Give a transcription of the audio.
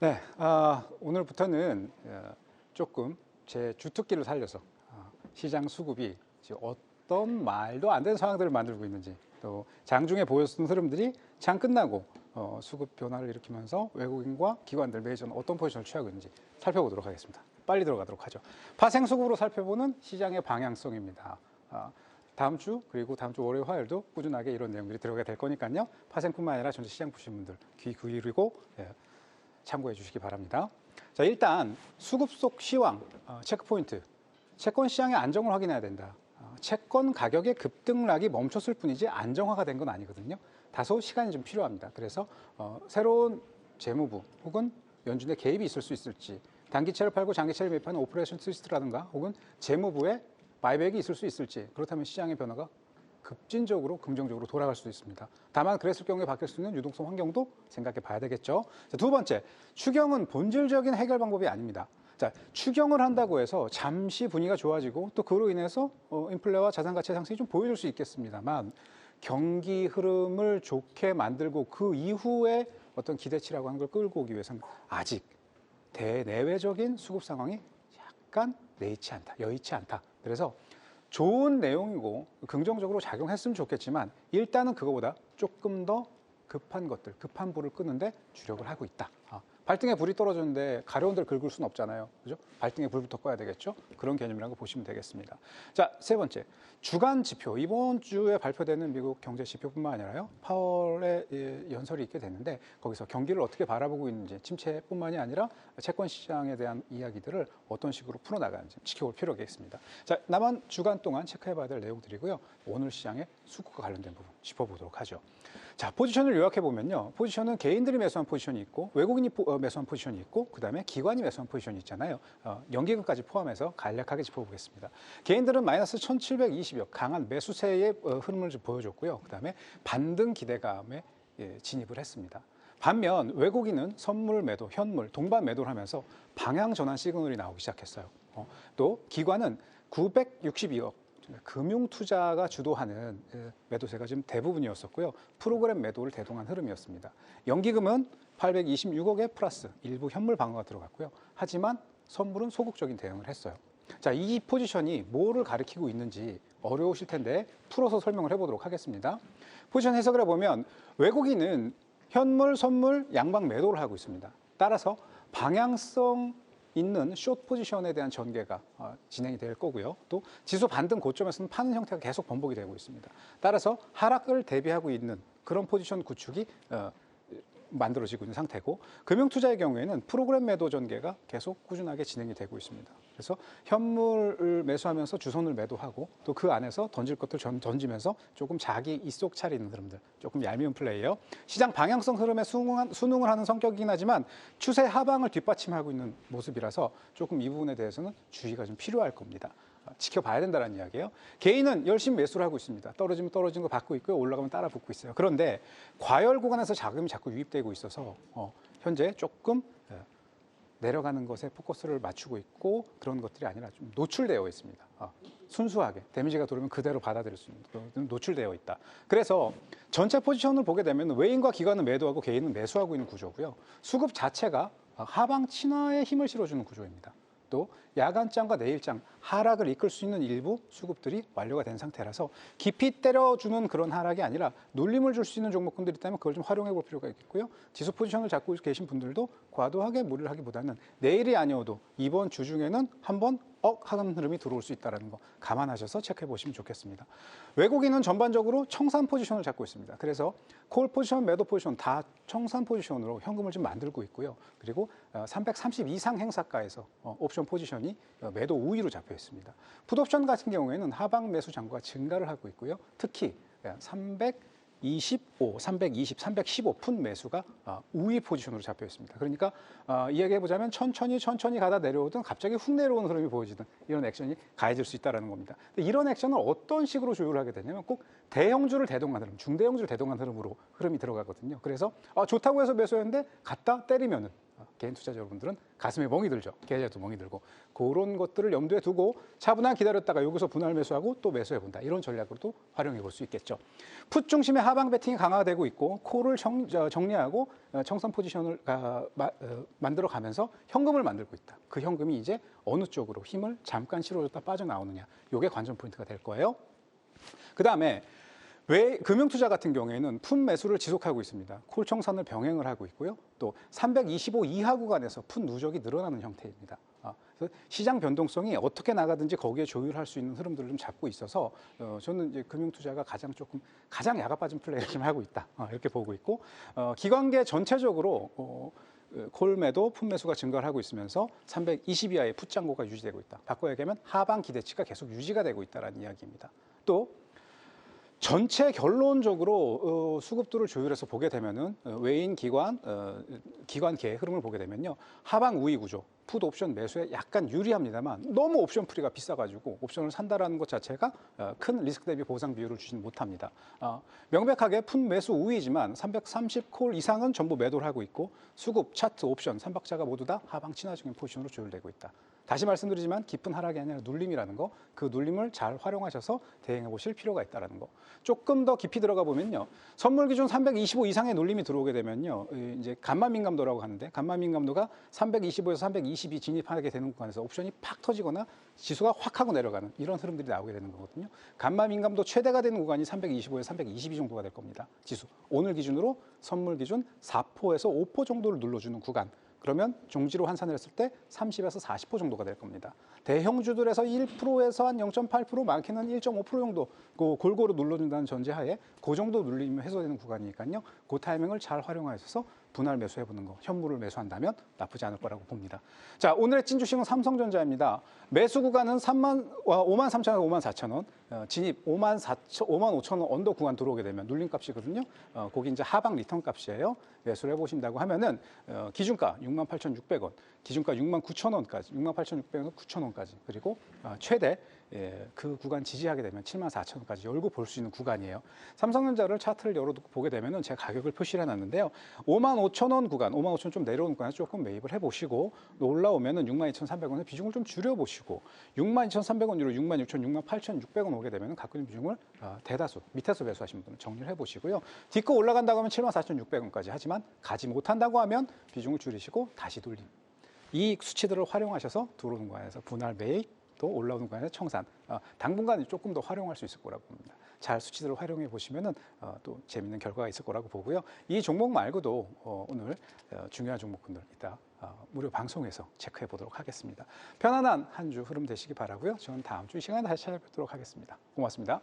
네, 오늘부터는 조금 제 주특기를 살려서 시장 수급이 지금 어떤 말도 안 되는 상황들을 만들고 있는지, 또 장중에 보였던 흐름들이 장 끝나고 수급 변화를 일으키면서 외국인과 기관들 매주는 어떤 포지션을 취하고 있는지 살펴보도록 하겠습니다. 빨리 들어가도록 하죠. 파생 수급으로 살펴보는 시장의 방향성입니다. 다음 주 그리고 다음 주 월요일 화요일도 꾸준하게 이런 내용들이 들어가게 될 거니까요. 파생뿐만 아니라 전체 시장 보시는 분들 귀 기울이고 참고해 주시기 바랍니다. 자, 일단 수급 속 시황 체크포인트. 채권 시장의 안정을 확인해야 된다. 채권 가격의 급등락이 멈췄을 뿐이지 안정화가 된 건 아니거든요. 다소 시간이 좀 필요합니다. 그래서 새로운 재무부 혹은 연준의 개입이 있을 수 있을지, 단기채를 팔고 장기채를 매입하는 오퍼레이션 트위스트라든가 혹은 재무부의 바이백이 있을 수 있을지, 그렇다면 시장의 변화가 급진적으로 긍정적으로 돌아갈 수도 있습니다. 다만 그랬을 경우에 바뀔 수 있는 유동성 환경도 생각해 봐야 되겠죠. 자, 두 번째, 추경은 본질적인 해결 방법이 아닙니다. 자, 추경을 한다고 해서 잠시 분위기가 좋아지고 또 그로 인해서 인플레와 자산 가치 상승이 좀 보여줄 수 있겠습니다만, 경기 흐름을 좋게 만들고 그 이후에 어떤 기대치라고 하는 걸 끌고 오기 위해서는 아직 대내외적인 수급 상황이 약간 여의치 않다. 그래서 좋은 내용이고 긍정적으로 작용했으면 좋겠지만 일단은 그거보다 조금 더 급한 것들, 급한 불을 끄는데 주력을 하고 있다. 발등에 불이 떨어졌는데 가려운 데를 긁을 수는 없잖아요. 그죠? 발등에 불부터 꺼야 되겠죠? 그런 개념이라고 보시면 되겠습니다. 자, 세 번째. 주간 지표. 이번 주에 발표되는 미국 경제 지표뿐만 아니라요. 파월의 연설이 있게 됐는데 거기서 경기를 어떻게 바라보고 있는지, 침체뿐만이 아니라 채권 시장에 대한 이야기들을 어떤 식으로 풀어나가는지 지켜볼 필요가 있습니다. 자, 남은 주간 동안 체크해봐야 될 내용들이고요. 오늘 시장의 수급과 관련된 부분 짚어보도록 하죠. 자, 포지션을 요약해보면요. 포지션은 개인들이 매수한 포지션이 있고 외국인이 매수한 포지션이 있고 그다음에 기관이 매수한 포지션이 있잖아요. 연기금까지 포함해서 간략하게 짚어보겠습니다. 개인들은 마이너스 1720여 강한 매수세의 흐름을 좀 보여줬고요. 그다음에 반등 기대감에 진입을 했습니다. 반면 외국인은 선물 매도, 현물, 동반 매도를 하면서 방향 전환 시그널이 나오기 시작했어요. 또 기관은 962억 금융 투자가 주도하는 매도세가 지금 대부분이었었고요. 프로그램 매도를 대동한 흐름이었습니다. 연기금은 826억에 플러스 일부 현물 방어가 들어갔고요. 하지만 선물은 소극적인 대응을 했어요. 자, 이 포지션이 뭐를 가리키고 있는지 어려우실 텐데 풀어서 설명을 해보도록 하겠습니다. 포지션 해석을 해보면 외국인은 현물, 선물, 양방 매도를 하고 있습니다. 따라서 방향성 있는 숏 포지션에 대한 전개가 진행이 될 거고요. 또 지수 반등 고점에서는 파는 형태가 계속 번복이 되고 있습니다. 따라서 하락을 대비하고 있는 그런 포지션 구축이 만들어지고 있는 상태고, 금융투자의 경우에는 프로그램 매도 전개가 계속 꾸준하게 진행이 되고 있습니다. 그래서 현물을 매수하면서 주선을 매도하고 또 그 안에서 던질 것들 던지면서 조금 자기 이속 차리는 흐름들, 조금 얄미운 플레이예요. 시장 방향성 흐름에 순응을 하는 성격이긴 하지만 추세 하방을 뒷받침하고 있는 모습이라서 조금 이 부분에 대해서는 주의가 좀 필요할 겁니다. 지켜봐야 된다는 이야기예요. 개인은 열심히 매수를 하고 있습니다. 떨어지면 떨어진 거 받고 있고요. 올라가면 따라 붙고 있어요. 그런데 과열 구간에서 자금이 자꾸 유입되고 있어서 현재 조금 내려가는 것에 포커스를 맞추고 있고 그런 것들이 아니라 좀 노출되어 있습니다. 순수하게 데미지가 들어오면 그대로 받아들일 수 있는 그런 노출되어 있다. 그래서 전체 포지션을 보게 되면 외인과 기관은 매도하고 개인은 매수하고 있는 구조고요. 수급 자체가 하방 친화에 힘을 실어주는 구조입니다. 또 야간장과 내일장 하락을 이끌 수 있는 일부 수급들이 완료가 된 상태라서 깊이 때려주는 그런 하락이 아니라 눌림을 줄 수 있는 종목군들이 있다면 그걸 좀 활용해 볼 필요가 있겠고요. 지수 포지션을 잡고 계신 분들도 과도하게 무리를 하기보다는 내일이 아니어도 이번 주 중에는 한번 하는 흐름이 들어올 수 있다는 거 감안하셔서 체크해 보시면 좋겠습니다. 외국인은 전반적으로 청산 포지션을 잡고 있습니다. 그래서 콜 포지션, 매도 포지션 다 청산 포지션으로 현금을 좀 만들고 있고요. 그리고 330 이상 행사가에서 옵션 포지션이 매도 우위로 잡혀 있습니다. 풋옵션 같은 경우에는 하방 매수 잔고가 증가를 하고 있고요. 특히 325, 320, 315 풋 매수가 우위 포지션으로 잡혀 있습니다. 그러니까 이야기해보자면 천천히 가다 내려오든 갑자기 훅 내려오는 흐름이 보여지든 이런 액션이 가해질 수 있다는 겁니다. 이런 액션을 어떤 식으로 조율을 하게 되냐면 꼭 대형주를 대동한 흐름, 중대형주를 대동한 흐름으로 흐름이 들어가거든요. 그래서 좋다고 해서 매수했는데 갔다 때리면은 개인 투자자 여러분들은 가슴에 멍이 들죠. 계좌에도 멍이 들고 그런 것들을 염두에 두고 차분하게 기다렸다가 여기서 분할 매수하고 또 매수해 본다. 이런 전략으로도 활용해 볼 수 있겠죠. 풋 중심의 하방 배팅이 강화되고 있고 콜을 정리하고 청산 포지션을 만들어 가면서 현금을 만들고 있다. 그 현금이 이제 어느 쪽으로 힘을 잠깐 실어줬다 빠져나오느냐. 이게 관전 포인트가 될 거예요. 그다음에 왜 금융투자 같은 경우에는 풋 매수를 지속하고 있습니다. 콜 청산을 병행을 하고 있고요. 또 325 이하 구간에서 풋 누적이 늘어나는 형태입니다. 그래서 시장 변동성이 어떻게 나가든지 거기에 조율할 수 있는 흐름들을 좀 잡고 있어서 저는 이제 금융투자가 가장 야가 빠진 플레이를 좀 하고 있다. 이렇게 보고 있고 기관계 전체적으로 콜 매도, 풋 매수가 증가를 하고 있으면서 320 이하의 풋 잔고가 유지되고 있다. 바꿔 얘기하면 하방 기대치가 계속 유지가 되고 있다는 이야기입니다. 또 전체 결론적으로 수급들을 조율해서 보게 되면은 외인 기관계의 흐름을 보게 되면요 하방 우위 구조, 풋 옵션 매수에 약간 유리합니다만 너무 옵션 프리가 비싸가지고 옵션을 산다라는 것 자체가 큰 리스크 대비 보상 비율을 주지는 못합니다. 명백하게 풋 매수 우위지만 330 콜 이상은 전부 매도를 하고 있고 수급, 차트, 옵션, 삼박자가 모두 다 하방 친화적인 포지션으로 조율되고 있다. 다시 말씀드리지만 깊은 하락이 아니라 눌림이라는 거, 그 눌림을 잘 활용하셔서 대응해 보실 필요가 있다는 거. 조금 더 깊이 들어가 보면요, 선물 기준 325 이상의 눌림이 들어오게 되면요, 이제 감마 민감도라고 하는데 감마 민감도가 325에서 322 진입하게 되는 구간에서 옵션이 팍 터지거나 지수가 확 하고 내려가는 이런 흐름들이 나오게 되는 거거든요. 감마 민감도 최대가 되는 구간이 325에서 322 정도가 될 겁니다. 지수. 오늘 기준으로 선물 기준 4포에서 5포 정도를 눌러주는 구간. 그러면 종지로 환산을 했을 때 30에서 40% 정도가 될 겁니다. 대형주들에서 1%에서 한 0.8%, 많게는 1.5% 정도 골고루 눌러준다는 전제하에 그 정도 눌리면 해소되는 구간이니까요. 그 타이밍을 잘 활용하셔서 분할 매수해보는 거, 현물을 매수한다면 나쁘지 않을 거라고 봅니다. 자, 오늘의 찐 주식은 삼성전자입니다. 매수 구간은 53,000원, 54,000원, 진입 55,000원 언더 구간 들어오게 되면 눌림값이거든요. 거기 이제 하방 리턴 값이에요. 매수를 해보신다고 하면은 기준가 68,600원, 기준가 69,000원까지, 68,600원에서 9,000원까지, 그리고 최대 그 구간 지지하게 되면 74,000원까지 열고 볼 수 있는 구간이에요. 삼성전자를 차트를 열어두고 보게 되면은 제가 가격을 표시를 해놨는데요. 55,000원 구간, 55,000원 좀 내려오는 구간에 조금 매입을 해보시고 올라오면은 62,300원에 비중을 좀 줄여보시고 62,300원으로 66,000, 68,600원 오게 되면 갖고 있는 비중을 대다수 밑에서 매수하시는 분은 정리를 해보시고요. 딛고 올라간다고 하면 74,600원까지 하지만 가지 못한다고 하면 비중을 줄이시고 다시 돌림. 이 수치들을 활용하셔서 들어오는 구간에서 분할 매입 또 올라오는 구간에서 청산, 당분간 조금 더 활용할 수 있을 거라고 봅니다. 잘 수치들을 활용해 보시면은 또 재밌는 결과가 있을 거라고 보고요. 이 종목 말고도 오늘 중요한 종목군들 이따 무료 방송에서 체크해 보도록 하겠습니다. 편안한 한 주 흐름 되시기 바라고요. 저는 다음 주 이 시간에 다시 찾아뵙도록 하겠습니다. 고맙습니다.